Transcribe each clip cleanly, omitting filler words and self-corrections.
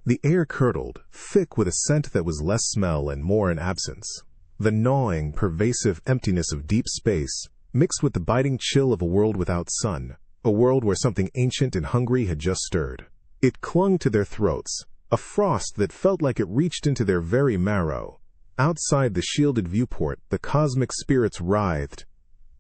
The air curdled, thick with a scent that was less smell and more in absence. The gnawing, pervasive emptiness of deep space, mixed with the biting chill of a world without sun, a world where something ancient and hungry had just stirred. It clung to their throats, a frost that felt like it reached into their very marrow. Outside the shielded viewport, the cosmic spirits writhed.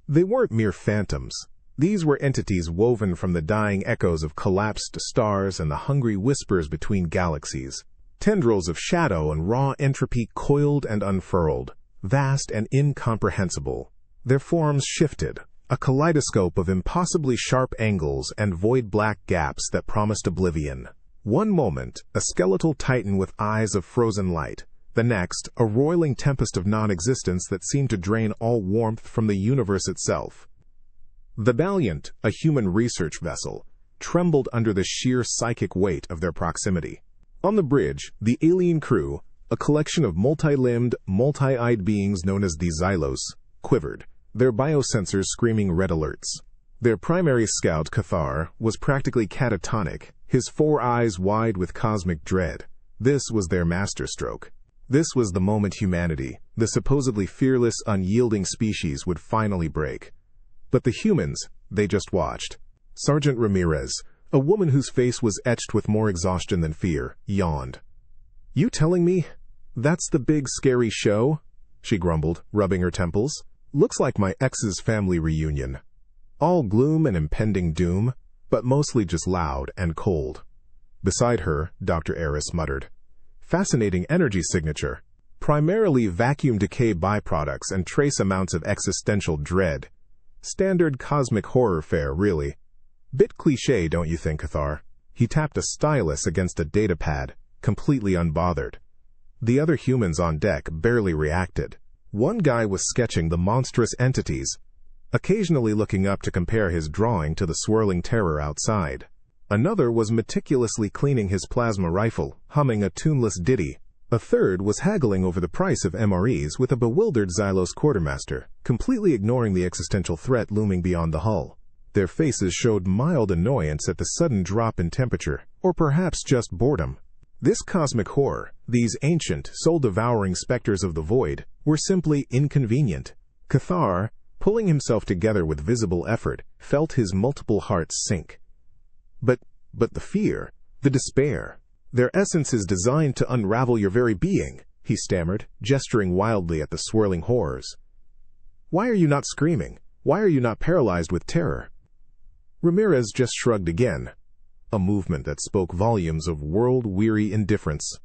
They weren't mere phantoms. These were entities woven from the dying echoes of collapsed stars and the hungry whispers between galaxies. Tendrils of shadow and raw entropy coiled and unfurled, vast and incomprehensible. Their forms shifted, a kaleidoscope of impossibly sharp angles and void black gaps that promised oblivion. One moment, a skeletal titan with eyes of frozen light. The next, a roiling tempest of non-existence that seemed to drain all warmth from the universe itself. The Valiant, a human research vessel, trembled under the sheer psychic weight of their proximity. On the bridge, the alien crew, a collection of multi-limbed, multi-eyed beings known as the Xylos, quivered, their biosensors screaming red alerts. Their primary scout, Cathar, was practically catatonic, his 4 eyes wide with cosmic dread. This was their masterstroke. This was the moment humanity, the supposedly fearless, unyielding species, would finally break. But the humans, they just watched. Sergeant Ramirez, a woman whose face was etched with more exhaustion than fear, yawned. "You telling me that's the big scary show?" she grumbled, rubbing her temples. "Looks like my ex's family reunion. All gloom and impending doom, but mostly just loud and cold." Beside her, Dr. Eris muttered, "Fascinating energy signature. Primarily vacuum decay byproducts and trace amounts of existential dread. Standard cosmic horror fare, really. Bit cliché, don't you think, Cathar?" He tapped a stylus against a datapad, completely unbothered. The other humans on deck barely reacted. One guy was sketching the monstrous entities, occasionally looking up to compare his drawing to the swirling terror outside. Another was meticulously cleaning his plasma rifle, humming a tuneless ditty. A third was haggling over the price of MREs with a bewildered Xylos quartermaster, completely ignoring the existential threat looming beyond the hull. Their faces showed mild annoyance at the sudden drop in temperature, or perhaps just boredom. This cosmic horror, these ancient, soul-devouring specters of the void, were simply inconvenient. Cathar, pulling himself together with visible effort, felt his multiple hearts sink. But the fear, the despair, their essence is designed to unravel your very being, he stammered, gesturing wildly at the swirling horrors. "Why are you not screaming? Why are you not paralyzed with terror?" Ramirez just shrugged again, a movement that spoke volumes of world-weary indifference.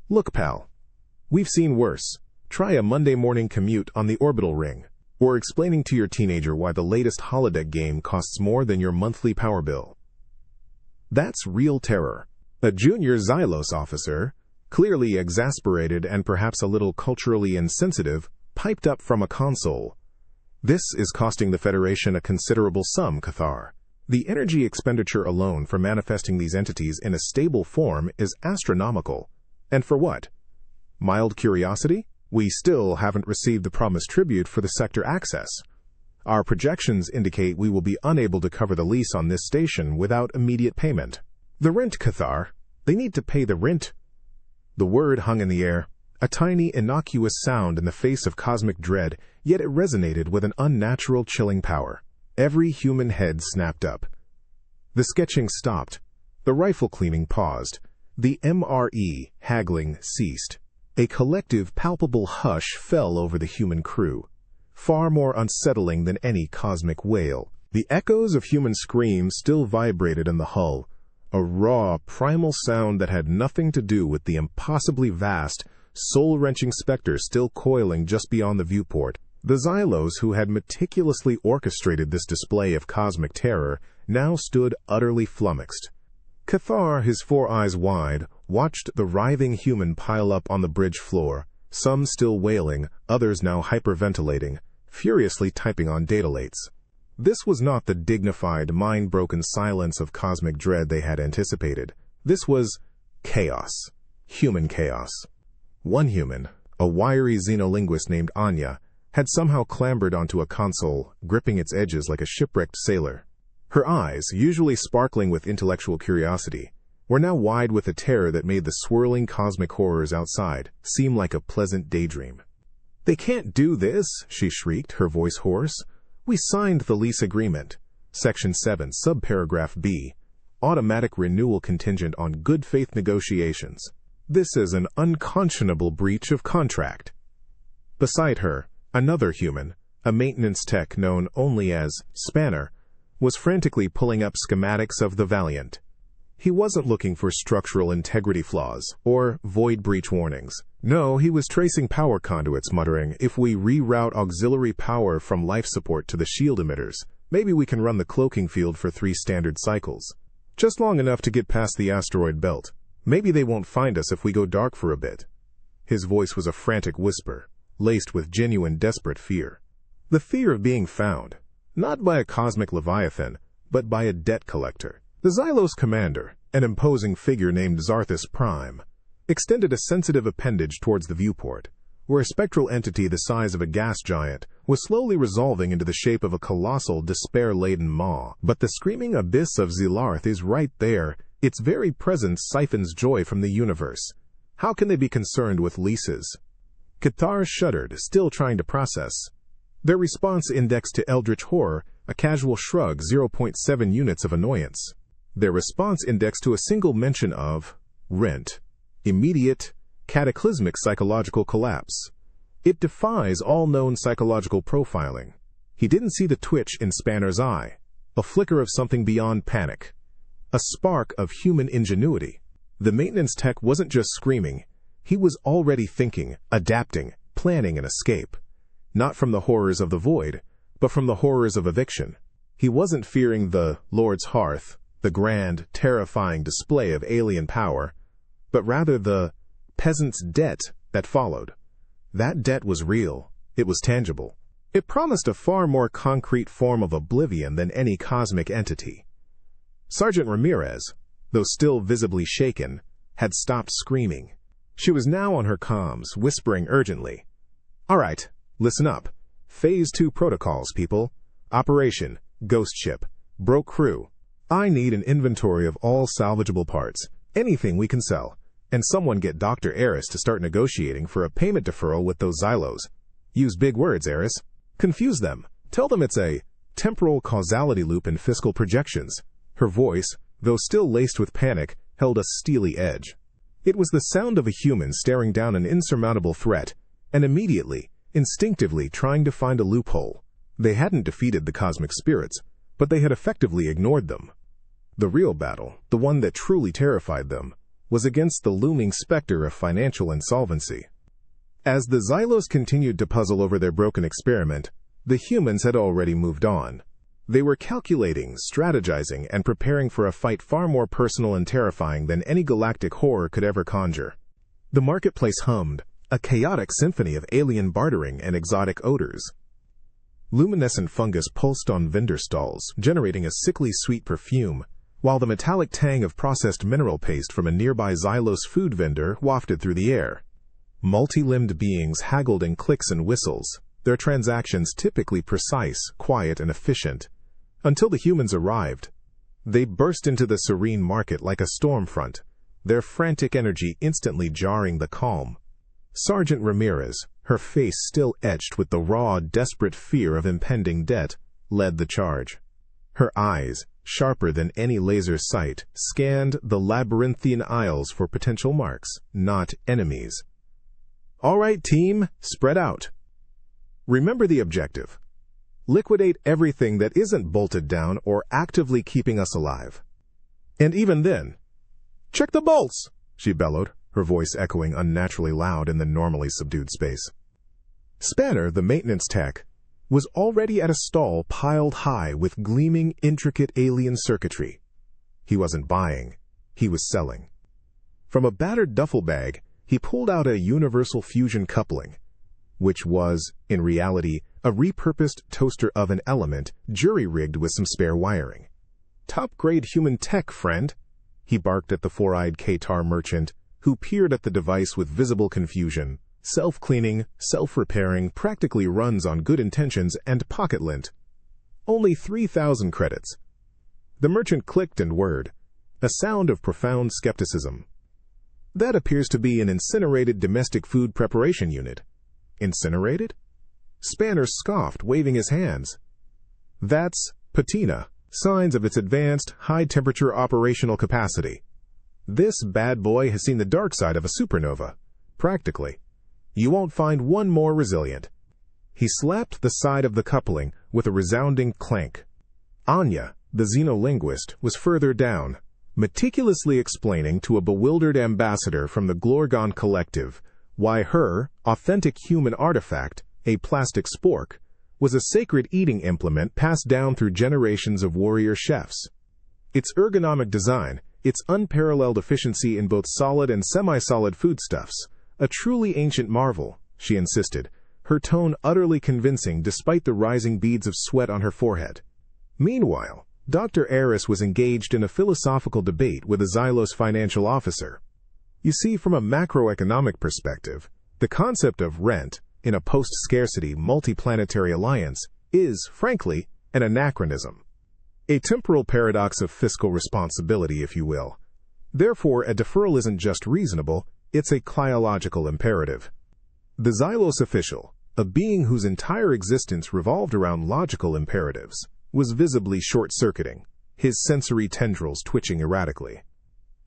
"Look, pal, we've seen worse. Try a Monday morning commute on the orbital ring, or explaining to your teenager why the latest holodeck game costs more than your monthly power bill. That's real terror." A junior Xylos officer, clearly exasperated and perhaps a little culturally insensitive, piped up from a console. "This is costing the Federation a considerable sum, Cathar. The energy expenditure alone for manifesting these entities in a stable form is astronomical. And for what? Mild curiosity? We still haven't received the promised tribute for the sector access. Our projections indicate we will be unable to cover the lease on this station without immediate payment." "The rent, Cathar. They need to pay the rent." The word hung in the air, a tiny, innocuous sound in the face of cosmic dread, yet it resonated with an unnatural, chilling power. Every human head snapped up. The sketching stopped. The rifle cleaning paused. The MRE haggling ceased. A collective, palpable hush fell over the human crew, far more unsettling than any cosmic wail. The echoes of human screams still vibrated in the hull, a raw, primal sound that had nothing to do with the impossibly vast, soul-wrenching specter still coiling just beyond the viewport. The Xylos, who had meticulously orchestrated this display of cosmic terror, now stood utterly flummoxed. Cathar, his 4 eyes wide, watched the writhing human pile up on the bridge floor, some still wailing, others now hyperventilating, furiously typing on datalates. This was not the dignified, mind-broken silence of cosmic dread they had anticipated. This was chaos. Human chaos. One human, a wiry xenolinguist named Anya, had somehow clambered onto a console, gripping its edges like a shipwrecked sailor. Her eyes, usually sparkling with intellectual curiosity, were now wide with a terror that made the swirling cosmic horrors outside seem like a pleasant daydream. "They can't do this," she shrieked, her voice hoarse. "We signed the lease agreement. Section 7, subparagraph B. Automatic renewal contingent on good faith negotiations. This is an unconscionable breach of contract." Beside her, another human, a maintenance tech known only as Spanner, was frantically pulling up schematics of the Valiant. He wasn't looking for structural integrity flaws or void breach warnings. No, he was tracing power conduits, muttering, "If we reroute auxiliary power from life support to the shield emitters, maybe we can run the cloaking field for 3 standard cycles. Just long enough to get past the asteroid belt. Maybe they won't find us if we go dark for a bit." His voice was a frantic whisper, laced with genuine desperate fear. The fear of being found, not by a cosmic leviathan, but by a debt collector. The Xylos commander, an imposing figure named Zarthus Prime, extended a sensitive appendage towards the viewport, where a spectral entity the size of a gas giant was slowly resolving into the shape of a colossal, despair-laden maw. "But the screaming abyss of Zilarth is right there. Its very presence siphons joy from the universe. How can they be concerned with leases?" Cathar shuddered, still trying to process. Their response indexed to Eldritch Horror, a casual shrug, 0.7 units of annoyance. Their response indexed to a single mention of rent, immediate, cataclysmic psychological collapse. It defies all known psychological profiling. He didn't see the twitch in Spanner's eye, a flicker of something beyond panic, a spark of human ingenuity. The maintenance tech wasn't just screaming, he was already thinking, adapting, planning an escape. Not from the horrors of the void, but from the horrors of eviction. He wasn't fearing the Lord's Hearth, the grand, terrifying display of alien power, but rather the peasant's debt that followed. That debt was real. It was tangible. It promised a far more concrete form of oblivion than any cosmic entity. Sergeant Ramirez, though still visibly shaken, had stopped screaming. She was now on her comms, whispering urgently, "All right, listen up. Phase 2 protocols, people. Operation, Ghost Ship, Broke Crew. I need an inventory of all salvageable parts, anything we can sell, and someone get Dr. Eris to start negotiating for a payment deferral with those Xylos. Use big words, Eris. Confuse them. Tell them it's a temporal causality loop in fiscal projections." Her voice, though still laced with panic, held a steely edge. It was the sound of a human staring down an insurmountable threat, and immediately, instinctively trying to find a loophole. They hadn't defeated the cosmic spirits, but they had effectively ignored them. The real battle, the one that truly terrified them, was against the looming specter of financial insolvency. As the Xylos continued to puzzle over their broken experiment, the humans had already moved on. They were calculating, strategizing, and preparing for a fight far more personal and terrifying than any galactic horror could ever conjure. The marketplace hummed, a chaotic symphony of alien bartering and exotic odors. Luminescent fungus pulsed on vendor stalls, generating a sickly sweet perfume, while the metallic tang of processed mineral paste from a nearby Xylos food vendor wafted through the air. Multi-limbed beings haggled in clicks and whistles, their transactions typically precise, quiet, and efficient. Until the humans arrived. They burst into the serene market like a storm front, their frantic energy instantly jarring the calm. Sergeant Ramirez, her face still etched with the raw, desperate fear of impending debt, led the charge. Her eyes, sharper than any laser sight, scanned the labyrinthine aisles for potential marks, not enemies. "All right, team, spread out. Remember the objective. Liquidate everything that isn't bolted down or actively keeping us alive. And even then, check the bolts," she bellowed, her voice echoing unnaturally loud in the normally subdued space. Spanner, the maintenance tech, was already at a stall piled high with gleaming, intricate alien circuitry. He wasn't buying, he was selling. From a battered duffel bag, he pulled out a universal fusion coupling, which was, in reality, a repurposed toaster oven element jury-rigged with some spare wiring. "Top-grade human tech, friend," he barked at the four-eyed Qatar merchant, who peered at the device with visible confusion. "Self-cleaning, self-repairing, practically runs on good intentions and pocket lint. Only 3,000 credits." The merchant clicked and whirred. a sound of profound skepticism. That appears to be an incinerated domestic food preparation unit. Incinerated? Spanner scoffed, waving his hands. That's patina, signs of its advanced, high-temperature operational capacity. This bad boy has seen the dark side of a supernova. Practically. You won't find one more resilient. He slapped the side of the coupling with a resounding clank. Anya, the xenolinguist, was further down, meticulously explaining to a bewildered ambassador from the Glorgon Collective why her authentic human artifact, a plastic spork, was a sacred eating implement passed down through generations of warrior chefs. Its ergonomic design, its unparalleled efficiency in both solid and semi-solid foodstuffs, a truly ancient marvel, she insisted, her tone utterly convincing despite the rising beads of sweat on her forehead. Meanwhile, Dr. Eris was engaged in a philosophical debate with a Xylos financial officer. You see, from a macroeconomic perspective, the concept of rent in a post-scarcity multiplanetary alliance is, frankly, an anachronism. A temporal paradox of fiscal responsibility, if you will. Therefore, a deferral isn't just reasonable, it's a cliological imperative. The Xylos official, a being whose entire existence revolved around logical imperatives, was visibly short-circuiting, his sensory tendrils twitching erratically.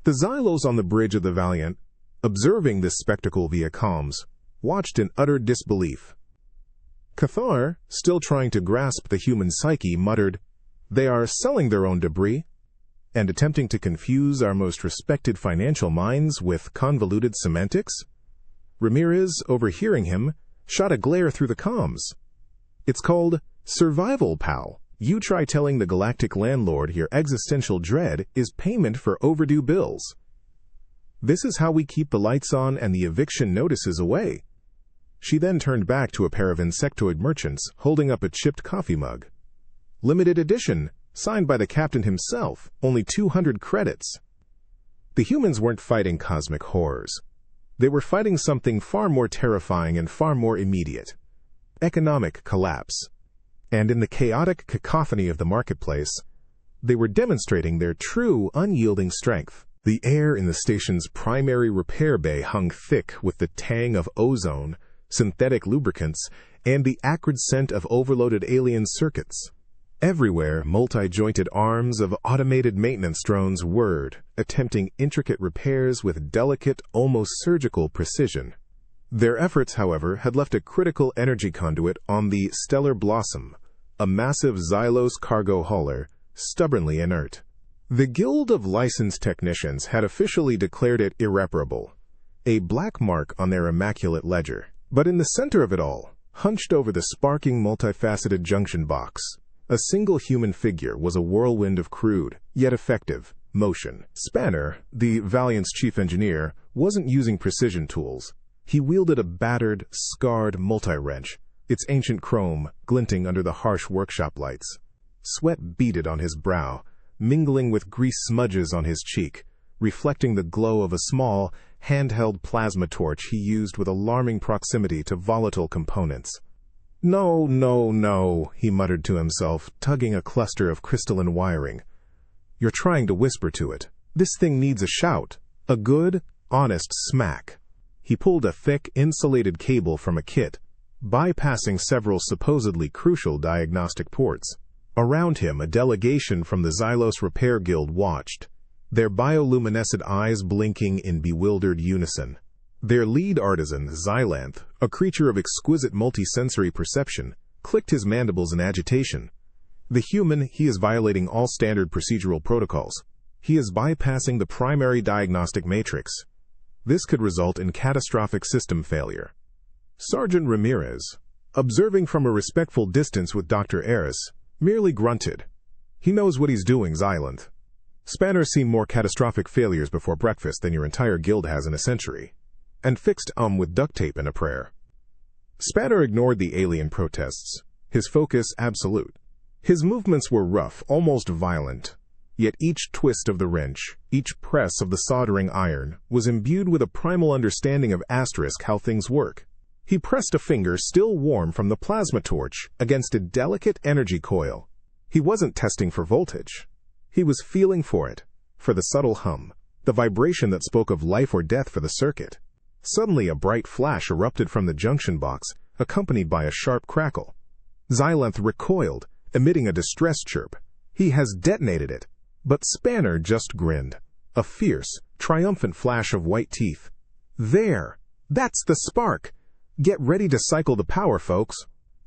The Xylos on the bridge of the Valiant, observing this spectacle via comms, watched in utter disbelief. Cathar, still trying to grasp the human psyche, muttered, "They are selling their own debris," and attempting to confuse our most respected financial minds with convoluted semantics. Ramirez, overhearing him, shot a glare through the comms. "It's called survival, pal. You try telling the galactic landlord your existential dread is payment for overdue bills. This is how we keep the lights on and the eviction notices away." She then turned back to a pair of insectoid merchants holding up a chipped coffee mug. "Limited edition, signed by the captain himself, only 200 credits." The humans weren't fighting cosmic horrors. They were fighting something far more terrifying and far more immediate. Economic collapse. And in the chaotic cacophony of the marketplace, they were demonstrating their true, unyielding strength. The air in the station's primary repair bay hung thick with the tang of ozone, synthetic lubricants, and the acrid scent of overloaded alien circuits. Everywhere, multi-jointed arms of automated maintenance drones whirred, attempting intricate repairs with delicate, almost surgical precision. Their efforts, however, had left a critical energy conduit on the Stellar Blossom, a massive Xylos cargo hauler, stubbornly inert. The Guild of Licensed Technicians had officially declared it irreparable, a black mark on their immaculate ledger. But in the center of it all, hunched over the sparking multifaceted junction box, a single human figure was a whirlwind of crude, yet effective, motion. Spanner, the Valiant's chief engineer, wasn't using precision tools. He wielded a battered, scarred multi-wrench, its ancient chrome glinting under the harsh workshop lights. Sweat beaded on his brow, mingling with grease smudges on his cheek, reflecting the glow of a small, handheld plasma torch he used with alarming proximity to volatile components. "No, no, no," he muttered to himself, tugging a cluster of crystalline wiring. "You're trying to whisper to it. This thing needs a shout, a good, honest smack." He pulled a thick, insulated cable from a kit, bypassing several supposedly crucial diagnostic ports. Around him, a delegation from the Xylos Repair Guild watched, their bioluminescent eyes blinking in bewildered unison. Their lead artisan, Xylanth, a creature of exquisite multisensory perception, clicked his mandibles in agitation. The human, he is violating all standard procedural protocols. He is bypassing the primary diagnostic matrix. This could result in catastrophic system failure. Sergeant Ramirez, observing from a respectful distance with Dr. Eris, merely grunted. "He knows what he's doing, Xylanth. Spanner's seen more catastrophic failures before breakfast than your entire guild has in a century," and fixed with duct tape and a prayer. Spanner ignored the alien protests, his focus absolute. His movements were rough, almost violent, yet each twist of the wrench, each press of the soldering iron, was imbued with a primal understanding of how things work. He pressed a finger, still warm from the plasma torch, against a delicate energy coil. He wasn't testing for voltage. He was feeling for it, for the subtle hum, the vibration that spoke of life or death for the circuit. Suddenly a bright flash erupted from the junction box, accompanied by a sharp crackle. Xylanth recoiled, emitting a distress chirp. He has detonated it. But Spanner just grinned. A fierce, triumphant flash of white teeth. There! That's the spark! Get ready to cycle the power, folks!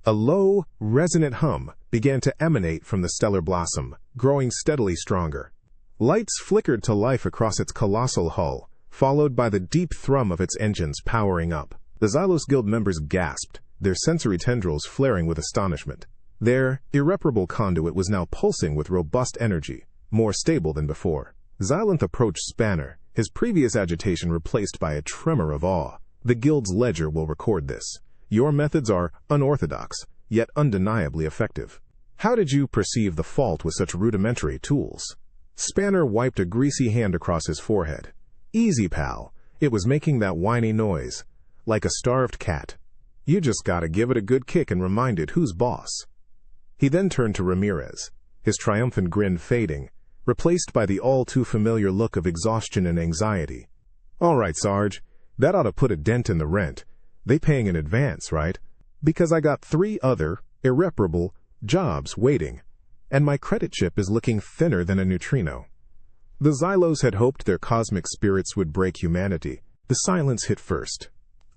A low, resonant hum began to emanate from the stellar blossom, growing steadily stronger. Lights flickered to life across its colossal hull, followed by the deep thrum of its engines powering up. The Xylos Guild members gasped, their sensory tendrils flaring with astonishment. Their irreparable conduit was now pulsing with robust energy, more stable than before. Xylanth approached Spanner, his previous agitation replaced by a tremor of awe. The Guild's ledger will record this. Your methods are unorthodox, yet undeniably effective. How did you perceive the fault with such rudimentary tools? Spanner wiped a greasy hand across his forehead. Easy, pal. It was making that whiny noise, like a starved cat. You just gotta give it a good kick and remind it who's boss. He then turned to Ramirez, his triumphant grin fading, replaced by the all-too-familiar look of exhaustion and anxiety. All right, Sarge, that ought to put a dent in the rent. They paying in advance, right? Because I got 3 other, irreparable, jobs waiting, and my credit chip is looking thinner than a neutrino. The Xylos had hoped their cosmic spirits would break humanity. The silence hit first.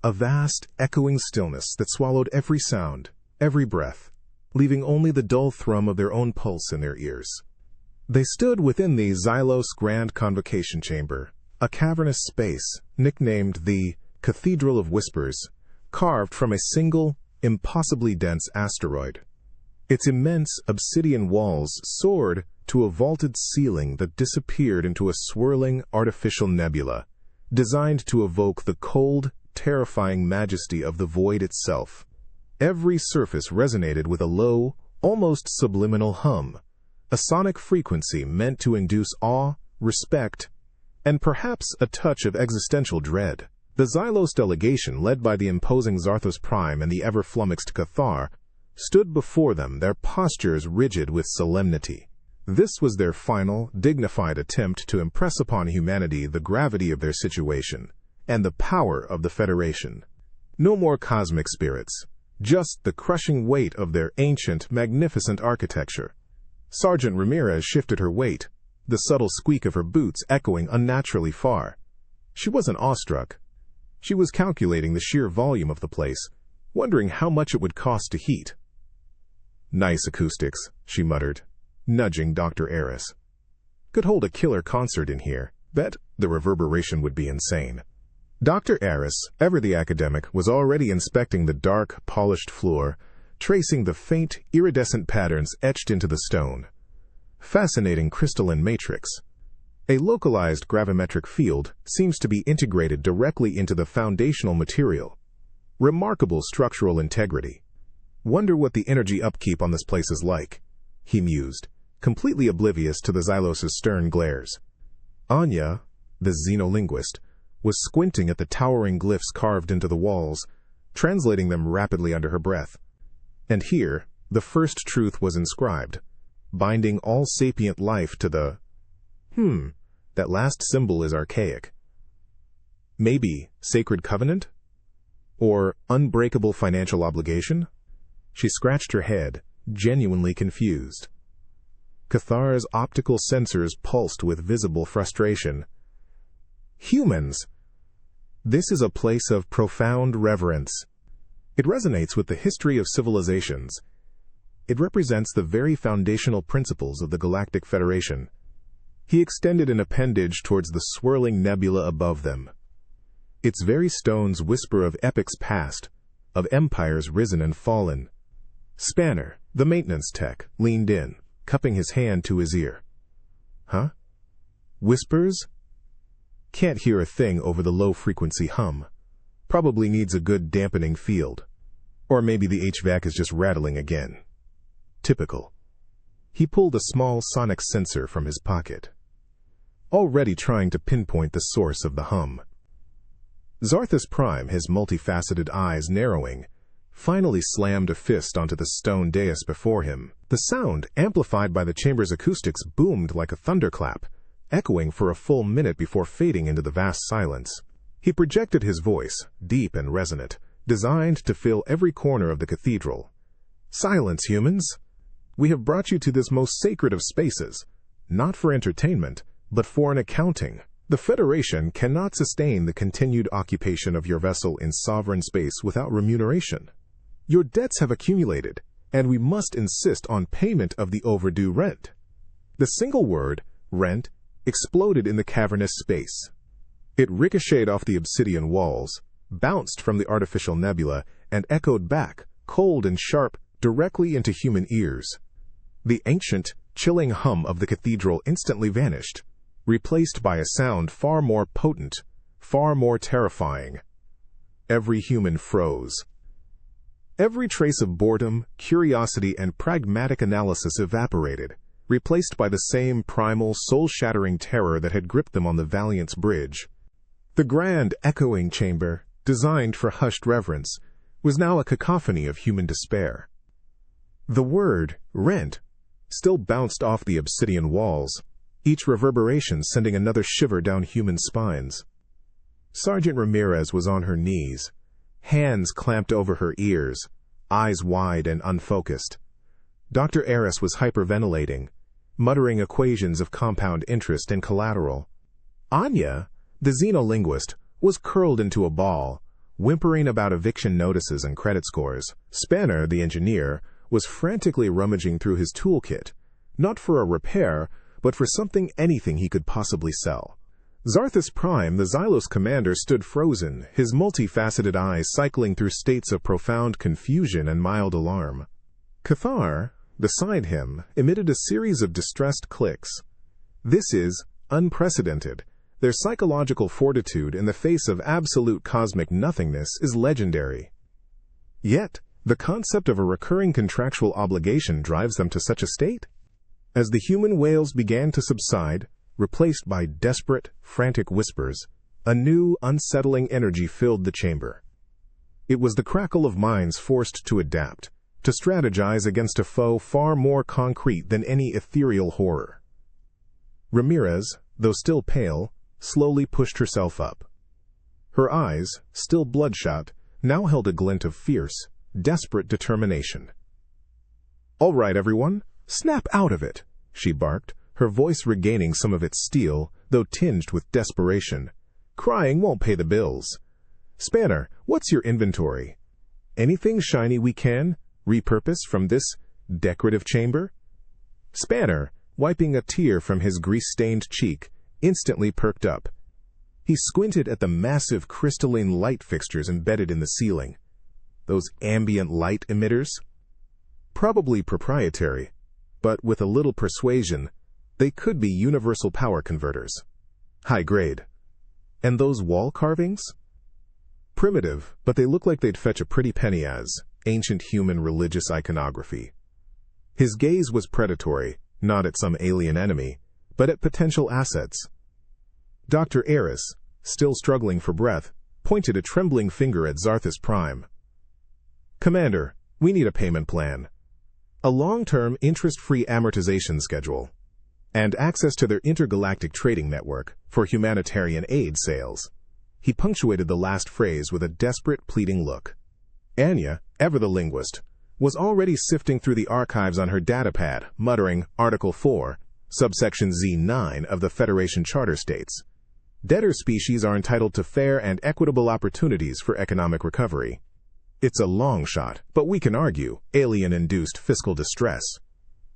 A vast, echoing stillness that swallowed every sound, every breath, leaving only the dull thrum of their own pulse in their ears. They stood within the Xylos Grand Convocation Chamber, a cavernous space nicknamed the Cathedral of Whispers, carved from a single, impossibly dense asteroid. Its immense obsidian walls soared to a vaulted ceiling that disappeared into a swirling artificial nebula, designed to evoke the cold, terrifying majesty of the void itself. Every surface resonated with a low, almost subliminal hum, a sonic frequency meant to induce awe, respect, and perhaps a touch of existential dread. The Xylos delegation, led by the imposing Xarthos Prime and the ever-flummoxed Cathar, stood before them, their postures rigid with solemnity. This was their final, dignified attempt to impress upon humanity the gravity of their situation and the power of the Federation. No more cosmic spirits, just the crushing weight of their ancient, magnificent architecture. Sergeant Ramirez shifted her weight, the subtle squeak of her boots echoing unnaturally far. She wasn't awestruck. She was calculating the sheer volume of the place, wondering how much it would cost to heat. Nice acoustics, she muttered, nudging Dr. Eris. Could hold a killer concert in here. Bet the reverberation would be insane. Dr. Eris, ever the academic, was already inspecting the dark, polished floor, tracing the faint, iridescent patterns etched into the stone. Fascinating crystalline matrix. A localized gravimetric field seems to be integrated directly into the foundational material. Remarkable structural integrity. Wonder what the energy upkeep on this place is like, he mused, completely oblivious to the Xylos' stern glares. Anya, the xenolinguist, was squinting at the towering glyphs carved into the walls, translating them rapidly under her breath. And here, the first truth was inscribed, binding all sapient life to the... that last symbol is archaic. Maybe sacred covenant? Or unbreakable financial obligation? She scratched her head, genuinely confused. Cathar's optical sensors pulsed with visible frustration. Humans! This is a place of profound reverence. It resonates with the history of civilizations. It represents the very foundational principles of the Galactic Federation. He extended an appendage towards the swirling nebula above them. Its very stones whisper of epochs past, of empires risen and fallen. Spanner, the maintenance tech, leaned in, cupping his hand to his ear. Huh? Whispers? Can't hear a thing over the low-frequency hum. Probably needs a good dampening field. Or maybe the HVAC is just rattling again. Typical. He pulled a small sonic sensor from his pocket, already trying to pinpoint the source of the hum. Xarthos Prime, his multifaceted eyes narrowing, finally slammed a fist onto the stone dais before him. The sound, amplified by the chamber's acoustics, boomed like a thunderclap, echoing for a full minute before fading into the vast silence. He projected his voice, deep and resonant, designed to fill every corner of the cathedral. "Silence, humans! We have brought you to this most sacred of spaces, not for entertainment, but for an accounting. The Federation cannot sustain the continued occupation of your vessel in sovereign space without remuneration. Your debts have accumulated, and we must insist on payment of the overdue rent." The single word, rent, exploded in the cavernous space. It ricocheted off the obsidian walls, bounced from the artificial nebula, and echoed back, cold and sharp, directly into human ears. The ancient, chilling hum of the cathedral instantly vanished, replaced by a sound far more potent, far more terrifying. Every human froze. Every trace of boredom, curiosity, and pragmatic analysis evaporated, replaced by the same primal, soul-shattering terror that had gripped them on the Valiant's bridge. The grand, echoing chamber, designed for hushed reverence, was now a cacophony of human despair. The word, rent, still bounced off the obsidian walls, each reverberation sending another shiver down human spines. Sergeant Ramirez was on her knees, hands clamped over her ears, eyes wide and unfocused. Dr. Eris was hyperventilating, muttering equations of compound interest and collateral. Anya, the xenolinguist, was curled into a ball, whimpering about eviction notices and credit scores. Spanner, the engineer, was frantically rummaging through his toolkit, not for a repair, but for anything he could possibly sell. Zarthus Prime, the Xylos commander, stood frozen, his multifaceted eyes cycling through states of profound confusion and mild alarm. Cathar, beside him, emitted a series of distressed clicks. This is unprecedented. Their psychological fortitude in the face of absolute cosmic nothingness is legendary. Yet, the concept of a recurring contractual obligation drives them to such a state? As the human wails began to subside, replaced by desperate, frantic whispers, a new, unsettling energy filled the chamber. It was the crackle of minds forced to adapt, to strategize against a foe far more concrete than any ethereal horror. Ramirez, though still pale, slowly pushed herself up. Her eyes, still bloodshot, now held a glint of fierce, desperate determination. "All right, everyone, snap out of it," she barked, her voice regaining some of its steel, though tinged with desperation. "Crying won't pay the bills. Spanner, what's your inventory? Anything shiny we can repurpose from this decorative chamber?" Spanner, wiping a tear from his grease-stained cheek, instantly perked up. He squinted at the massive crystalline light fixtures embedded in the ceiling. Those ambient light emitters? Probably proprietary, but with a little persuasion, they could be universal power converters. High grade. And those wall carvings? Primitive, but they look like they'd fetch a pretty penny as ancient human religious iconography. His gaze was predatory, not at some alien enemy, but at potential assets. Dr. Eris, still struggling for breath, pointed a trembling finger at Zarthus Prime. "Commander, we need a payment plan. A long-term, interest-free amortization schedule, and access to their intergalactic trading network for humanitarian aid sales." He punctuated the last phrase with a desperate, pleading look. Anya, ever the linguist, was already sifting through the archives on her datapad, muttering Article 4, subsection Z9 of the Federation Charter states. Debtor species are entitled to fair and equitable opportunities for economic recovery. It's a long shot, but we can argue alien-induced fiscal distress.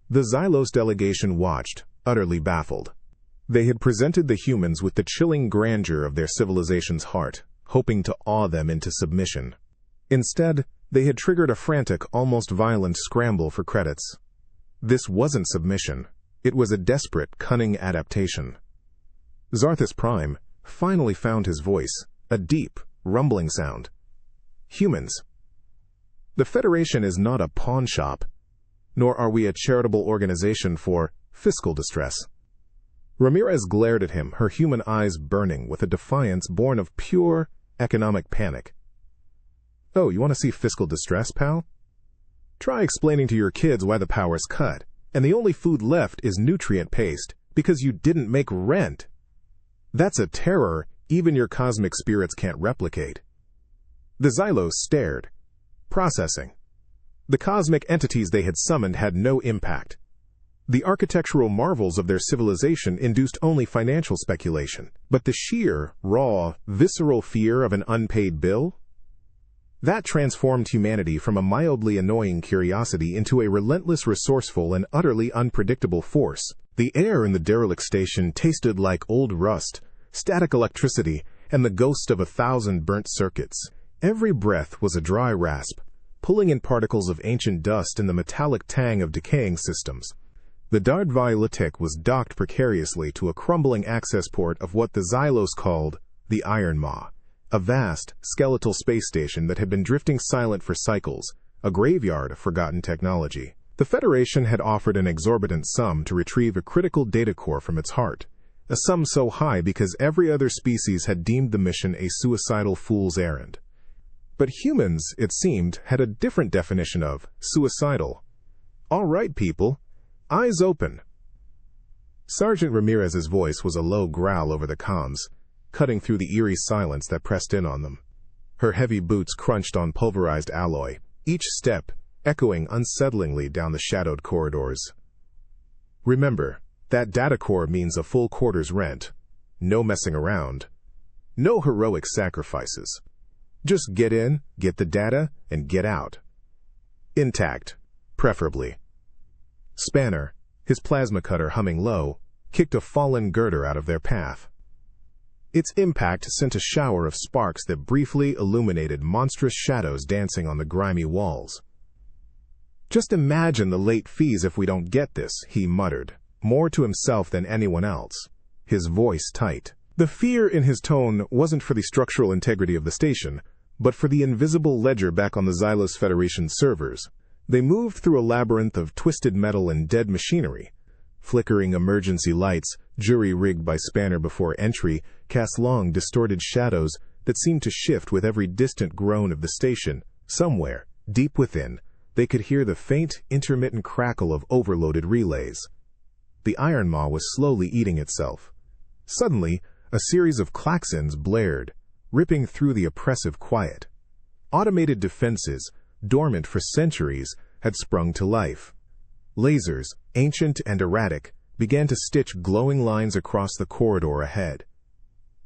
The Xylos delegation watched, utterly baffled. They had presented the humans with the chilling grandeur of their civilization's heart, hoping to awe them into submission. Instead, they had triggered a frantic, almost violent scramble for credits. This wasn't submission. It was a desperate, cunning adaptation. Zarthus Prime finally found his voice, a deep, rumbling sound. "Humans. The Federation is not a pawn shop, nor are we a charitable organization for fiscal distress." Ramirez glared at him, her human eyes burning with a defiance born of pure economic panic. "Oh, you want to see fiscal distress, pal? Try explaining to your kids why the power's cut, and the only food left is nutrient paste, because you didn't make rent. That's a terror even your cosmic spirits can't replicate. The Xylos stared, processing. The cosmic entities they had summoned had no impact. The architectural marvels of their civilization induced only financial speculation, but the sheer, raw, visceral fear of an unpaid bill? That transformed humanity from a mildly annoying curiosity into a relentless, resourceful, and utterly unpredictable force. The air in the derelict station tasted like old rust, static electricity, and the ghost of 1,000 burnt circuits. Every breath was a dry rasp, pulling in particles of ancient dust and the metallic tang of decaying systems. The Dardvai Litek was docked precariously to a crumbling access port of what the Xylos called the Iron Maw, a vast, skeletal space station that had been drifting silent for cycles, a graveyard of forgotten technology. The Federation had offered an exorbitant sum to retrieve a critical data core from its heart, a sum so high because every other species had deemed the mission a suicidal fool's errand. But humans, it seemed, had a different definition of suicidal. "All right, people. Eyes open." Sergeant Ramirez's voice was a low growl over the comms, cutting through the eerie silence that pressed in on them. Her heavy boots crunched on pulverized alloy, each step echoing unsettlingly down the shadowed corridors. "Remember, that data core means a full quarter's rent. No messing around. No heroic sacrifices. Just get in, get the data, and get out. Intact, preferably." Spanner, his plasma cutter humming low, kicked a fallen girder out of their path. Its impact sent a shower of sparks that briefly illuminated monstrous shadows dancing on the grimy walls. "Just imagine the late fees if we don't get this," he muttered, more to himself than anyone else, his voice tight. The fear in his tone wasn't for the structural integrity of the station, but for the invisible ledger back on the Xylos Federation servers. They moved through a labyrinth of twisted metal and dead machinery. Flickering emergency lights, jury-rigged by Spanner before entry, cast long, distorted shadows that seemed to shift with every distant groan of the station. Somewhere, deep within, they could hear the faint, intermittent crackle of overloaded relays. The Iron Maw was slowly eating itself. Suddenly, a series of klaxons blared, ripping through the oppressive quiet. Automated defenses, dormant for centuries, had sprung to life. Lasers, ancient and erratic, began to stitch glowing lines across the corridor ahead.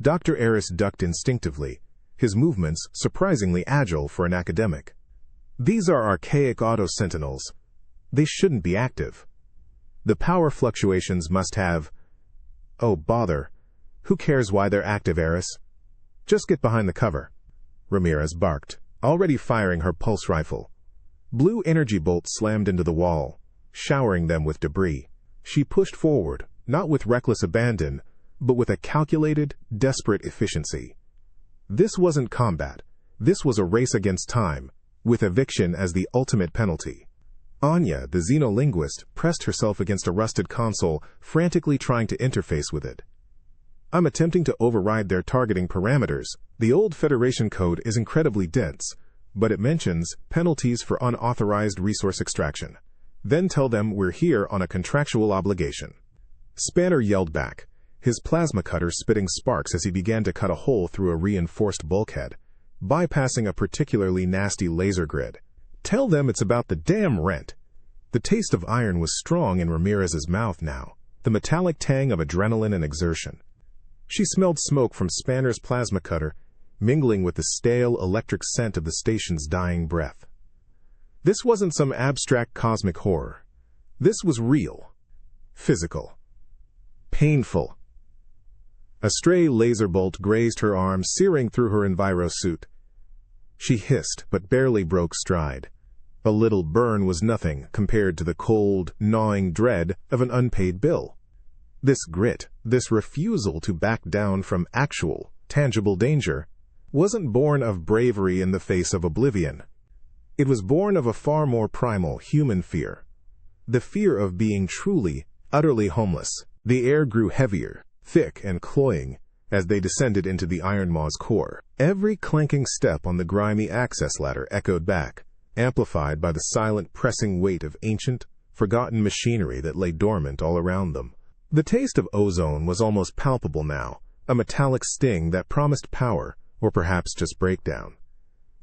Dr. Eris ducked instinctively, his movements surprisingly agile for an academic. "These are archaic auto-sentinels. They shouldn't be active. The power fluctuations must have—" "Oh, bother. Who cares why they're active, Eris? Just get behind the cover," Ramirez barked, already firing her pulse rifle. Blue energy bolts slammed into the wall, showering them with debris. She pushed forward, not with reckless abandon, but with a calculated, desperate efficiency. This wasn't combat. This was a race against time, with eviction as the ultimate penalty. Anya, the xenolinguist, pressed herself against a rusted console, frantically trying to interface with it. "I'm attempting to override their targeting parameters. The old Federation code is incredibly dense, but it mentions penalties for unauthorized resource extraction. Then tell them we're here on a contractual obligation." Spanner yelled back, his plasma cutter spitting sparks as he began to cut a hole through a reinforced bulkhead, bypassing a particularly nasty laser grid. "Tell them it's about the damn rent." The taste of iron was strong in Ramirez's mouth now, the metallic tang of adrenaline and exertion. She smelled smoke from Spanner's plasma cutter, mingling with the stale electric scent of the station's dying breath. This wasn't some abstract cosmic horror. This was real, physical, painful. A stray laser bolt grazed her arm, searing through her enviro suit. She hissed, but barely broke stride. A little burn was nothing compared to the cold, gnawing dread of an unpaid bill. This grit, this refusal to back down from actual, tangible danger, wasn't born of bravery in the face of oblivion. It was born of a far more primal human fear. The fear of being truly, utterly homeless. The air grew heavier, thick and cloying, as they descended into the Iron Maw's core. Every clanking step on the grimy access ladder echoed back, amplified by the silent pressing weight of ancient, forgotten machinery that lay dormant all around them. The taste of ozone was almost palpable now, a metallic sting that promised power, or perhaps just breakdown.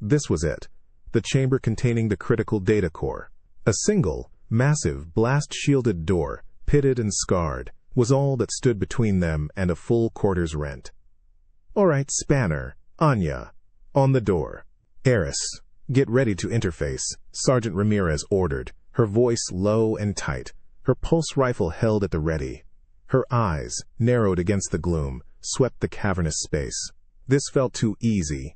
This was it, the chamber containing the critical data core. A single, massive, blast-shielded door, pitted and scarred, was all that stood between them and a full quarter's rent. "All right, Spanner, Anya, on the door. Eris, get ready to interface," Sergeant Ramirez ordered, her voice low and tight, her pulse rifle held at the ready. Her eyes, narrowed against the gloom, swept the cavernous space. This felt too easy.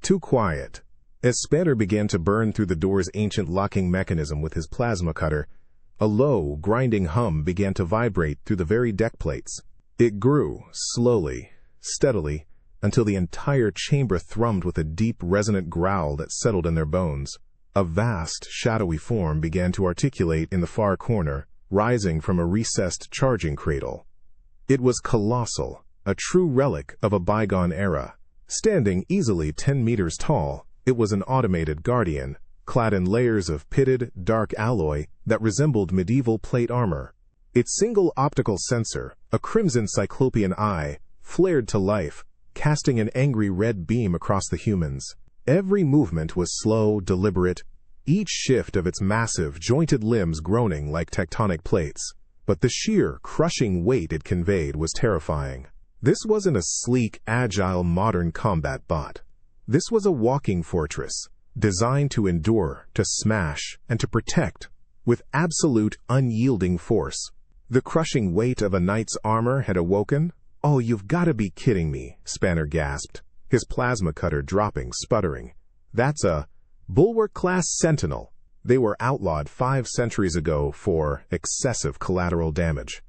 Too quiet. As Spanner began to burn through the door's ancient locking mechanism with his plasma cutter, a low, grinding hum began to vibrate through the very deck plates. It grew, slowly, steadily, until the entire chamber thrummed with a deep, resonant growl that settled in their bones. A vast, shadowy form began to articulate in the far corner, rising from a recessed charging cradle. It was colossal, a true relic of a bygone era. Standing easily 10 meters tall, it was an automated guardian, clad in layers of pitted, dark alloy that resembled medieval plate armor. Its single optical sensor, a crimson cyclopean eye, flared to life, casting an angry red beam across the humans. Every movement was slow, deliberate, each shift of its massive, jointed limbs groaning like tectonic plates. But the sheer, crushing weight it conveyed was terrifying. This wasn't a sleek, agile, modern combat bot. This was a walking fortress, designed to endure, to smash, and to protect, with absolute, unyielding force. The crushing weight of a knight's armor had awoken. "Oh, you've got to be kidding me," Spanner gasped, his plasma cutter dropping, sputtering. "That's a Bulwark-class Sentinel. They were outlawed 5 centuries ago for excessive collateral damage."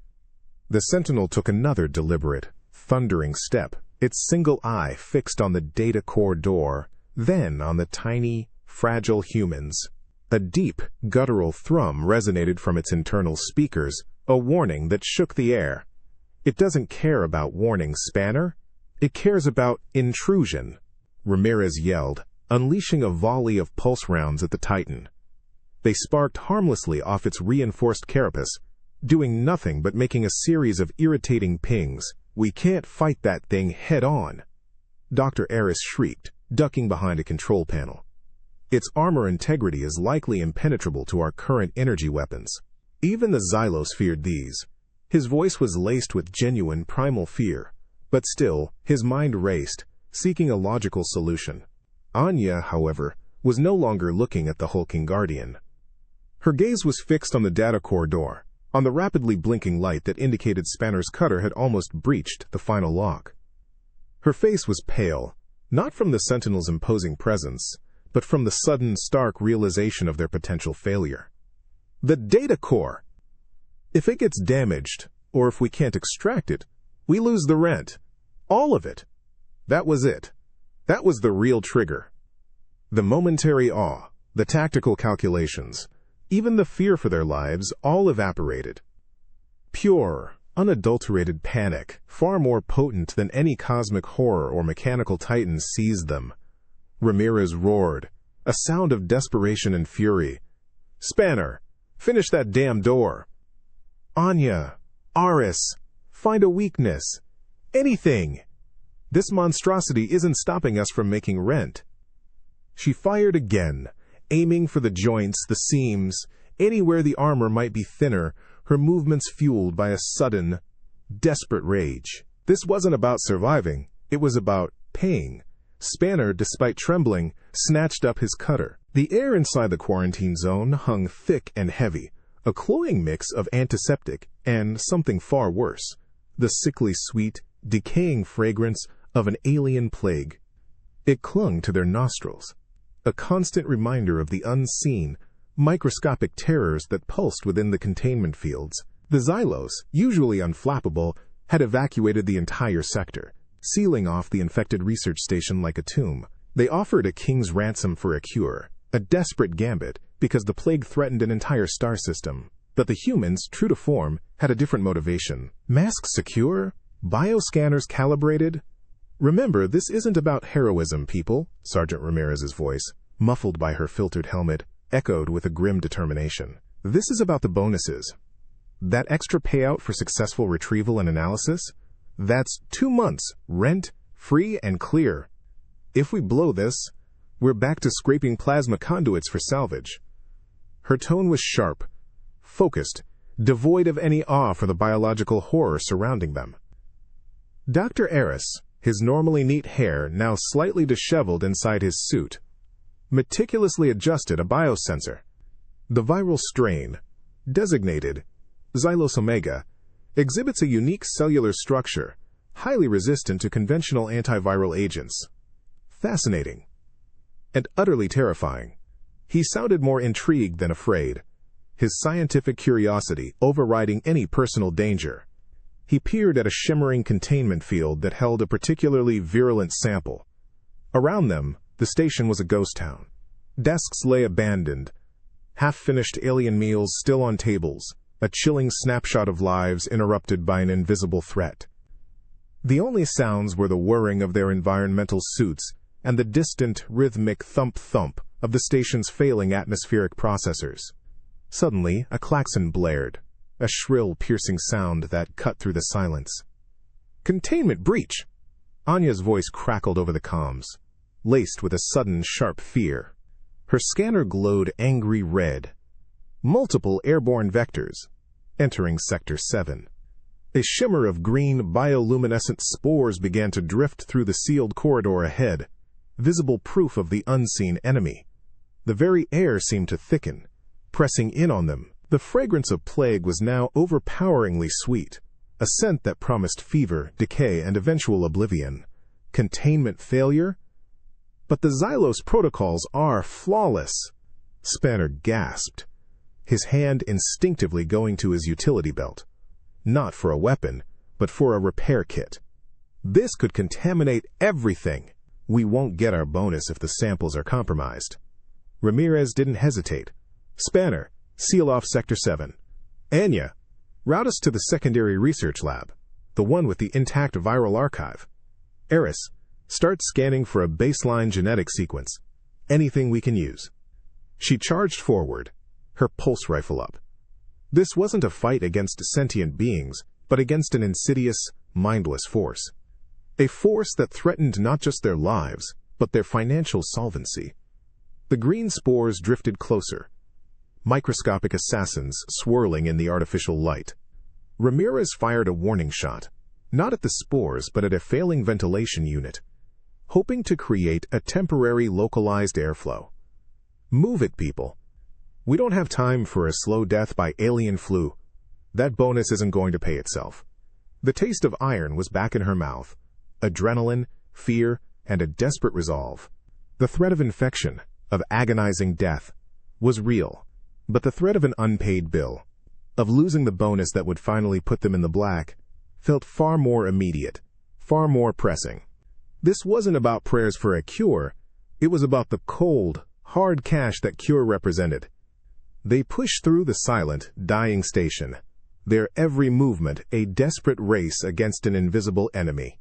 The Sentinel took another deliberate, thundering step, its single eye fixed on the data core door, then on the tiny, fragile humans. A deep, guttural thrum resonated from its internal speakers, a warning that shook the air. "It doesn't care about warnings, Spanner. It cares about intrusion," Ramirez yelled, unleashing a volley of pulse rounds at the Titan. They sparked harmlessly off its reinforced carapace, doing nothing but making a series of irritating pings. "We can't fight that thing head-on," Dr. Eris shrieked, ducking behind a control panel. "Its armor integrity is likely impenetrable to our current energy weapons. Even the Xylos feared these." His voice was laced with genuine primal fear, but still, his mind raced, seeking a logical solution. Anya, however, was no longer looking at the hulking guardian. Her gaze was fixed on the data core door, on the rapidly blinking light that indicated Spanner's cutter had almost breached the final lock. Her face was pale, not from the Sentinel's imposing presence, but from the sudden, stark realization of their potential failure. "The data core! If it gets damaged, or if we can't extract it, we lose the rent. All of it." That was it. That was the real trigger. The momentary awe, the tactical calculations, even the fear for their lives, all evaporated. Pure, unadulterated panic, far more potent than any cosmic horror or mechanical titan, seized them. Ramirez roared, a sound of desperation and fury. "Spanner, finish that damn door! Anya, Aris, find a weakness. Anything! This monstrosity isn't stopping us from making rent." She fired again, aiming for the joints, the seams, anywhere the armor might be thinner, her movements fueled by a sudden, desperate rage. This wasn't about surviving, it was about paying. Spanner, despite trembling, snatched up his cutter. The air inside the quarantine zone hung thick and heavy, a cloying mix of antiseptic and something far worse, the sickly sweet, decaying fragrance of an alien plague. It clung to their nostrils, a constant reminder of the unseen, microscopic terrors that pulsed within the containment fields. The Xylos, usually unflappable, had evacuated the entire sector, sealing off the infected research station like a tomb. They offered a king's ransom for a cure, a desperate gambit, because the plague threatened an entire star system. But the humans, true to form, had a different motivation. Masks secure? Bioscanners calibrated? "Remember, this isn't about heroism, people," Sergeant Ramirez's voice, muffled by her filtered helmet, echoed with a grim determination. "This is about the bonuses. That extra payout for successful retrieval and analysis? That's 2 months, rent, free and clear. If we blow this, we're back to scraping plasma conduits for salvage. Her tone was sharp, focused, devoid of any awe for the biological horror surrounding them. Dr. Eris, his normally neat hair now slightly disheveled inside his suit, meticulously adjusted a biosensor. The viral strain, designated Xylus omega, exhibits a unique cellular structure, highly resistant to conventional antiviral agents. Fascinating. And utterly terrifying. He sounded more intrigued than afraid, his scientific curiosity overriding any personal danger. He peered at a shimmering containment field that held a particularly virulent sample. Around them, the station was a ghost town. Desks lay abandoned, half-finished alien meals still on tables, a chilling snapshot of lives interrupted by an invisible threat. The only sounds were the whirring of their environmental suits and the distant, rhythmic thump-thump of the station's failing atmospheric processors. Suddenly, a klaxon blared, a shrill, piercing sound that cut through the silence. "Containment breach!" Anya's voice crackled over the comms, laced with a sudden, sharp fear. Her scanner glowed angry red. Multiple airborne vectors, entering Sector 7. A shimmer of green, bioluminescent spores began to drift through the sealed corridor ahead, visible proof of the unseen enemy. The very air seemed to thicken, pressing in on them. The fragrance of plague was now overpoweringly sweet, a scent that promised fever, decay, and eventual oblivion. Containment failure? But the Xylos protocols are flawless. Spanner gasped, his hand instinctively going to his utility belt. Not for a weapon, but for a repair kit. This could contaminate everything. We won't get our bonus if the samples are compromised. Ramirez didn't hesitate. Spanner, seal off Sector 7. Anya, route us to the secondary research lab, the one with the intact viral archive. Eris, start scanning for a baseline genetic sequence. Anything we can use. She charged forward, her pulse rifle up. This wasn't a fight against sentient beings, but against an insidious, mindless force. A force that threatened not just their lives, but their financial solvency. The green spores drifted closer, microscopic assassins swirling in the artificial light. Ramirez fired a warning shot, not at the spores but at a failing ventilation unit, hoping to create a temporary localized airflow. Move it, people. We don't have time for a slow death by alien flu. That bonus isn't going to pay itself. The taste of iron was back in her mouth. Adrenaline, fear, and a desperate resolve. The threat of infection, of agonizing death, was real, but the threat of an unpaid bill, of losing the bonus that would finally put them in the black, felt far more immediate, far more pressing. This wasn't about prayers for a cure, it was about the cold, hard cash that cure represented. They pushed through the silent, dying station, their every movement a desperate race against an invisible enemy.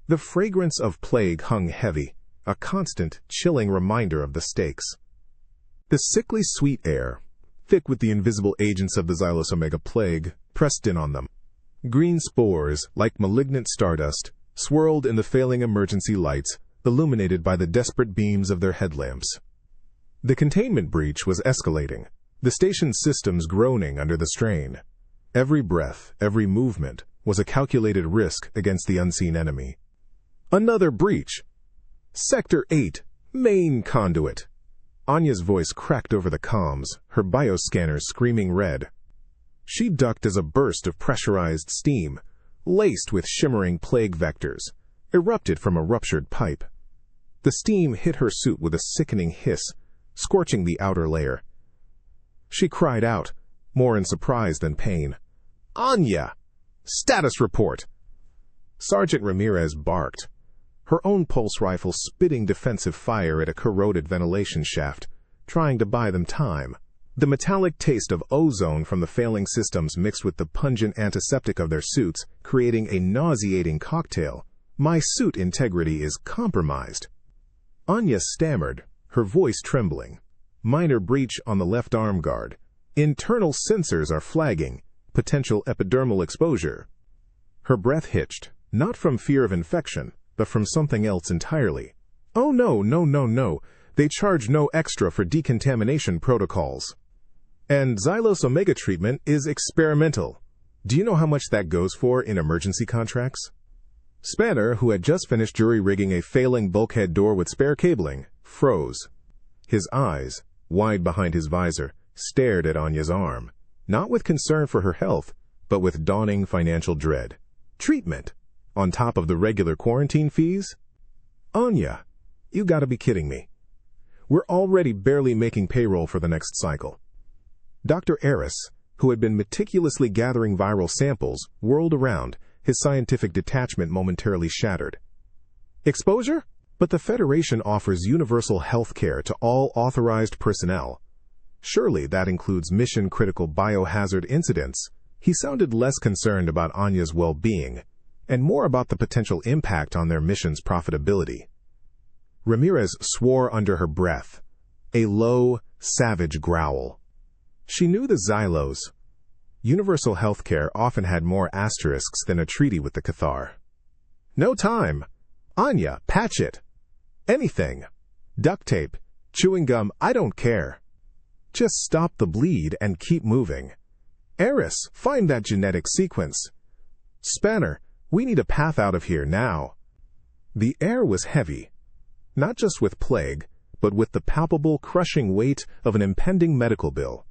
The fragrance of plague hung heavy, a constant, chilling reminder of the stakes. The sickly sweet air, thick with the invisible agents of the Xylus omega plague, pressed in on them. Green spores, like malignant stardust, swirled in the failing emergency lights, illuminated by the desperate beams of their headlamps. The containment breach was escalating, the station's systems groaning under the strain. Every breath, every movement, was a calculated risk against the unseen enemy. Another breach! Sector 8, main conduit! Anya's voice cracked over the comms, her bioscanner screaming red. She ducked as a burst of pressurized steam, laced with shimmering plague vectors, erupted from a ruptured pipe. The steam hit her suit with a sickening hiss, scorching the outer layer. She cried out, more in surprise than pain. "Anya! Status report!" Sergeant Ramirez barked, her own pulse rifle spitting defensive fire at a corroded ventilation shaft, trying to buy them time. The metallic taste of ozone from the failing systems mixed with the pungent antiseptic of their suits, creating a nauseating cocktail. "My suit integrity is compromised." Anya stammered, her voice trembling. "Minor breach on the left arm guard. Internal sensors are flagging. potential epidermal exposure. Her breath hitched, not from fear of infection, but from something else entirely. Oh no, no, no, no. They charge no extra for decontamination protocols. And xylose omega treatment is experimental. Do you know how much that goes for in emergency contracts? Spanner, who had just finished jury-rigging a failing bulkhead door with spare cabling, froze. His eyes, wide behind his visor, stared at Anya's arm, not with concern for her health, but with dawning financial dread. Treatment? On top of the regular quarantine fees? Anya, you gotta be kidding me. We're already barely making payroll for the next cycle. Dr. Eris, who had been meticulously gathering viral samples, whirled around, his scientific detachment momentarily shattered. Exposure? But the Federation offers universal health care to all authorized personnel. Surely that includes mission-critical biohazard incidents. He sounded less concerned about Anya's well-being, and more about the potential impact on their mission's profitability. Ramirez swore under her breath, a low, savage growl. She knew the xylose. Universal healthcare often had more asterisks than a treaty with the Cathar. No time. Anya, patch it. Anything. Duct tape, chewing gum, I don't care. Just stop the bleed and keep moving. Eris, find that genetic sequence. Spanner, we need a path out of here now. The air was heavy, not just with plague, but with the palpable, crushing weight of an impending medical bill.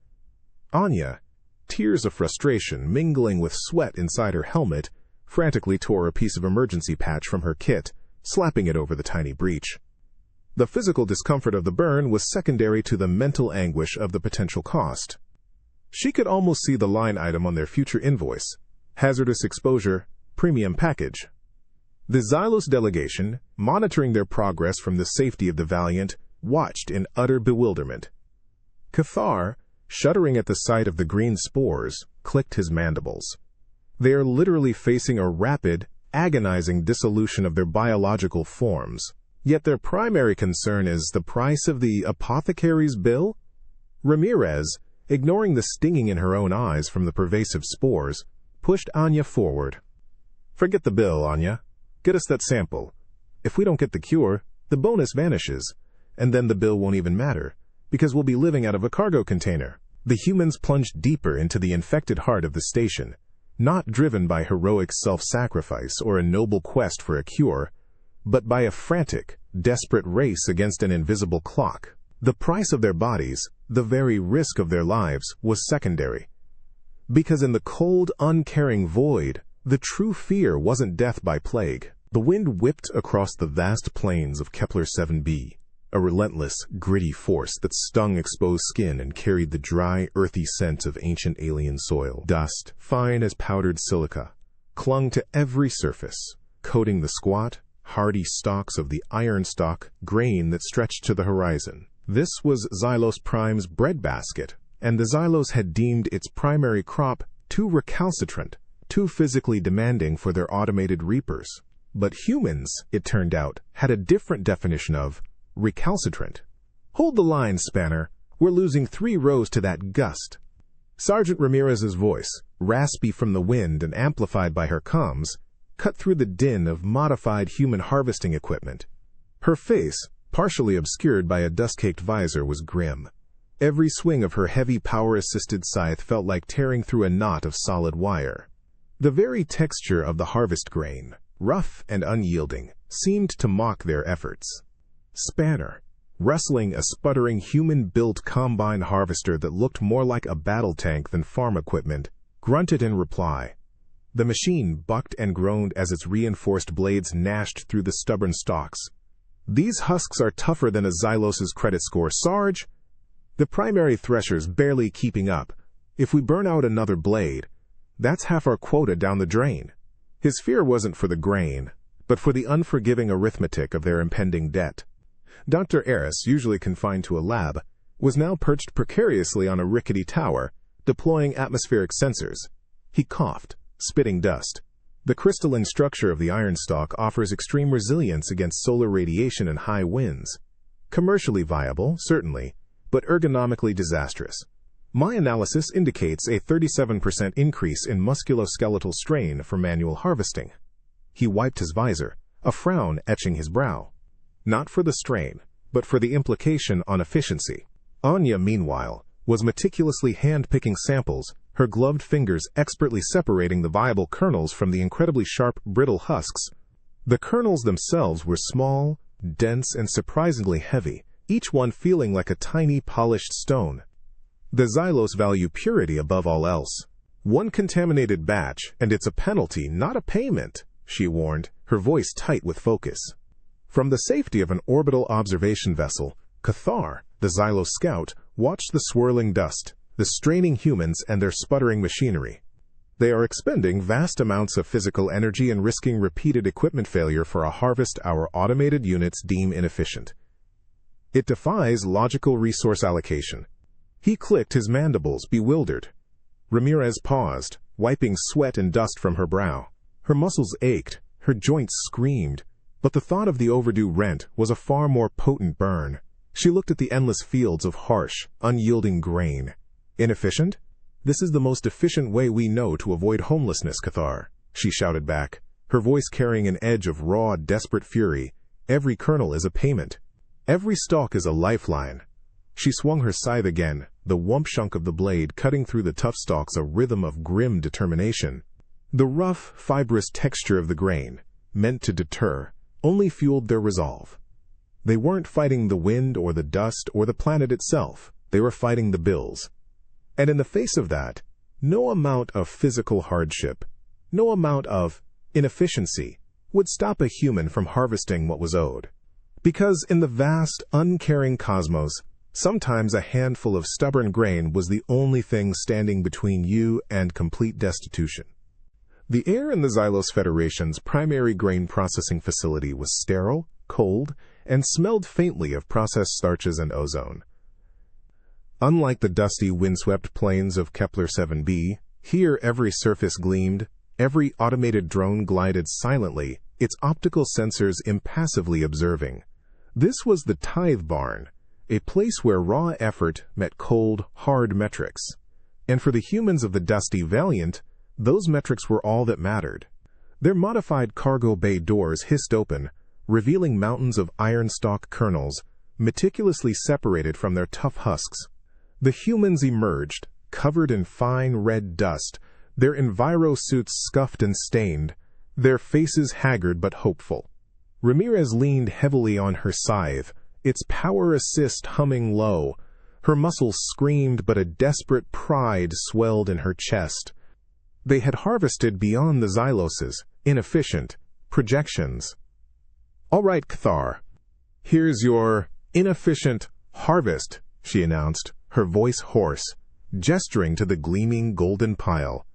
Anya, tears of frustration mingling with sweat inside her helmet, frantically tore a piece of emergency patch from her kit, slapping it over the tiny breach. The physical discomfort of the burn was secondary to the mental anguish of the potential cost. She could almost see the line item on their future invoice: hazardous exposure, premium package. The Xylos delegation, monitoring their progress from the safety of the Valiant, watched in utter bewilderment. Cathar, shuddering at the sight of the green spores, clicked his mandibles. They are literally facing a rapid, agonizing dissolution of their biological forms, yet their primary concern is the price of the apothecary's bill? Ramirez, ignoring the stinging in her own eyes from the pervasive spores, pushed Anya forward. Forget the bill, Anya. Get us that sample. If we don't get the cure, the bonus vanishes, and then the bill won't even matter, because we'll be living out of a cargo container. The humans plunged deeper into the infected heart of the station, not driven by heroic self-sacrifice or a noble quest for a cure, but by a frantic, desperate race against an invisible clock. The price of their bodies, the very risk of their lives, was secondary. Because in the cold, uncaring void, the true fear wasn't death by plague. The wind whipped across the vast plains of Kepler 7b, a relentless, gritty force that stung exposed skin and carried the dry, earthy scent of ancient alien soil. Dust, fine as powdered silica, clung to every surface, coating the squat, hardy stalks of the iron-stalk grain that stretched to the horizon. This was Xylos Prime's breadbasket, and the Xylos had deemed its primary crop too recalcitrant, too physically demanding for their automated reapers. But humans, it turned out, had a different definition of recalcitrant. Hold the line, Spanner. We're losing 3 rows to that gust. Sergeant Ramirez's voice, raspy from the wind and amplified by her comms, cut through the din of modified human harvesting equipment. Her face, partially obscured by a dust-caked visor, was grim. Every swing of her heavy power-assisted scythe felt like tearing through a knot of solid wire. The very texture of the harvest grain, rough and unyielding, seemed to mock their efforts. Spanner, wrestling a sputtering human-built combine harvester that looked more like a battle tank than farm equipment, grunted in reply. The machine bucked and groaned as its reinforced blades gnashed through the stubborn stalks. These husks are tougher than a Xylos's credit score, Sarge. The primary thresher's barely keeping up. If we burn out another blade, that's half our quota down the drain. His fear wasn't for the grain, but for the unforgiving arithmetic of their impending debt. Dr. Eris, usually confined to a lab, was now perched precariously on a rickety tower, deploying atmospheric sensors. He coughed, spitting dust. The crystalline structure of the iron stalk offers extreme resilience against solar radiation and high winds. Commercially viable, certainly, but ergonomically disastrous. My analysis indicates a 37% increase in musculoskeletal strain for manual harvesting. He wiped his visor, a frown etching his brow. Not for the strain, but for the implication on efficiency. Anya, meanwhile, was meticulously hand-picking samples, her gloved fingers expertly separating the viable kernels from the incredibly sharp, brittle husks. The kernels themselves were small, dense, and surprisingly heavy, each one feeling like a tiny polished stone. The xylose value purity above all else. One contaminated batch, and it's a penalty, not a payment, she warned, her voice tight with focus. From the safety of an orbital observation vessel, Cathar, the xylose scout, watched the swirling dust, the straining humans and their sputtering machinery. They are expending vast amounts of physical energy and risking repeated equipment failure for a harvest our automated units deem inefficient. It defies logical resource allocation. He clicked his mandibles, bewildered. Ramirez paused, wiping sweat and dust from her brow. Her muscles ached, her joints screamed, but the thought of the overdue rent was a far more potent burn. She looked at the endless fields of harsh, unyielding grain. Inefficient? This is the most efficient way we know to avoid homelessness, Cathar, she shouted back, her voice carrying an edge of raw, desperate fury. Every kernel is a payment. Every stalk is a lifeline. She swung her scythe again, the wump-shunk of the blade cutting through the tough stalks a rhythm of grim determination. The rough, fibrous texture of the grain, meant to deter, only fueled their resolve. They weren't fighting the wind or the dust or the planet itself. They were fighting the bills. And in the face of that, no amount of physical hardship, no amount of inefficiency would stop a human from harvesting what was owed. Because in the vast, uncaring cosmos, sometimes a handful of stubborn grain was the only thing standing between you and complete destitution. The air in the Xylose Federation's primary grain processing facility was sterile, cold, and smelled faintly of processed starches and ozone. Unlike the dusty, windswept plains of Kepler 7b, here every surface gleamed, every automated drone glided silently, its optical sensors impassively observing. This was the tithe barn, a place where raw effort met cold, hard metrics. And for the humans of the dusty Valiant, those metrics were all that mattered. Their modified cargo bay doors hissed open, revealing mountains of iron stalk kernels, meticulously separated from their tough husks. The humans emerged, covered in fine red dust, their enviro suits scuffed and stained, their faces haggard but hopeful. Ramirez leaned heavily on her scythe, its power assist humming low. Her muscles screamed, but a desperate pride swelled in her chest. They had harvested beyond the xyloses, inefficient, projections. "All right, Cathar. Here's your inefficient harvest," she announced, her voice hoarse, gesturing to the gleaming golden pile.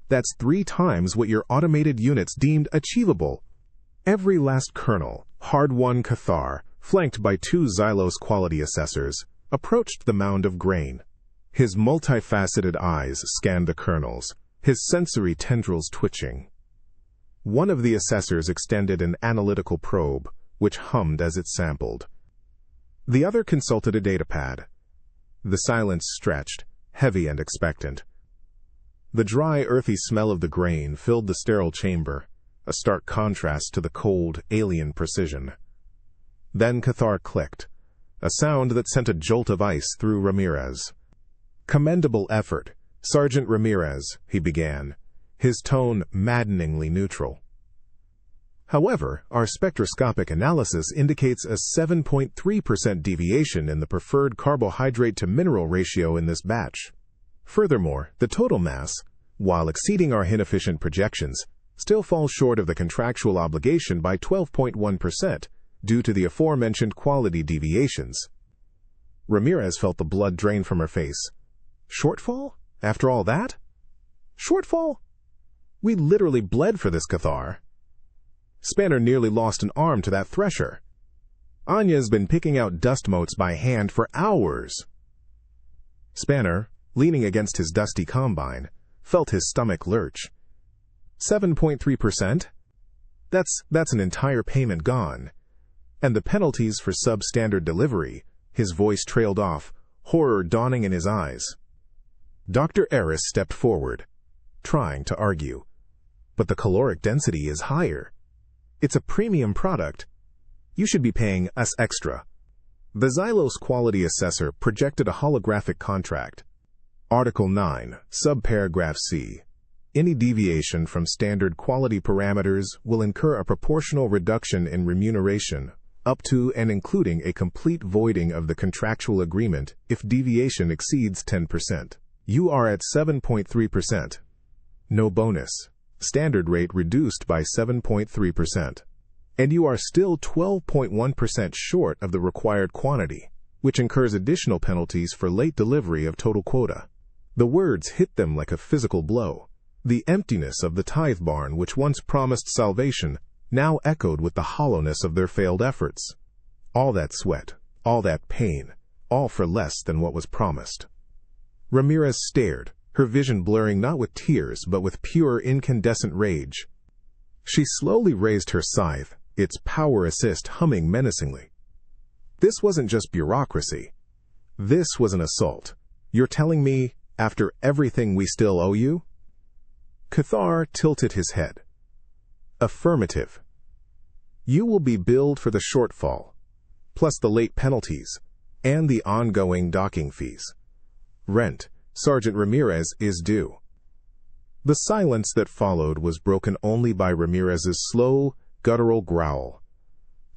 "That's 3 times what your automated units deemed achievable." Every last kernel, hard-won Cathar, flanked by 2 xylose quality assessors, approached the mound of grain. His multifaceted eyes scanned the kernels, his sensory tendrils twitching. One of the assessors extended an analytical probe, which hummed as it sampled. The other consulted a datapad. The silence stretched, heavy and expectant. The dry, earthy smell of the grain filled the sterile chamber, a stark contrast to the cold, alien precision. Then Cathar clicked, a sound that sent a jolt of ice through Ramirez. "Commendable effort, Sergeant Ramirez," he began, his tone maddeningly neutral. "However, our spectroscopic analysis indicates a 7.3% deviation in the preferred carbohydrate-to-mineral ratio in this batch. Furthermore, the total mass, while exceeding our inefficient projections, still falls short of the contractual obligation by 12.1% due to the aforementioned quality deviations." Ramirez felt the blood drain from her face. "Shortfall? After all that? Shortfall? We literally bled for this, Cathar. Spanner nearly lost an arm to that thresher. Anya's been picking out dust motes by hand for hours." Spanner, leaning against his dusty combine, felt his stomach lurch. 7.3%? That's an entire payment gone. And the penalties for substandard delivery, his voice trailed off, horror dawning in his eyes. Dr. Eris stepped forward, trying to argue. But the caloric density is higher. It's a premium product. You should be paying us extra. The Xylos quality assessor projected a holographic contract. Article 9, subparagraph C. Any deviation from standard quality parameters will incur a proportional reduction in remuneration, up to and including a complete voiding of the contractual agreement if deviation exceeds 10%. You are at 7.3%. No bonus. Standard rate reduced by 7.3%. And you are still 12.1% short of the required quantity, which incurs additional penalties for late delivery of total quota. The words hit them like a physical blow. The emptiness of the tithe barn, which once promised salvation, now echoed with the hollowness of their failed efforts. All that sweat, all that pain, all for less than what was promised. Ramirez stared, her vision blurring not with tears but with pure incandescent rage. She slowly raised her scythe, its power assist humming menacingly. This wasn't just bureaucracy. This was an assault. You're telling me, after everything we still owe you? Cathar tilted his head. Affirmative. You will be billed for the shortfall, plus the late penalties, and the ongoing docking fees. Rent, Sergeant Ramirez, is due. The silence that followed was broken only by Ramirez's slow, guttural growl,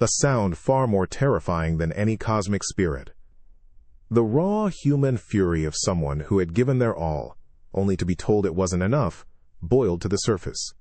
a sound far more terrifying than any cosmic spirit. The raw human fury of someone who had given their all, only to be told it wasn't enough, boiled to the surface.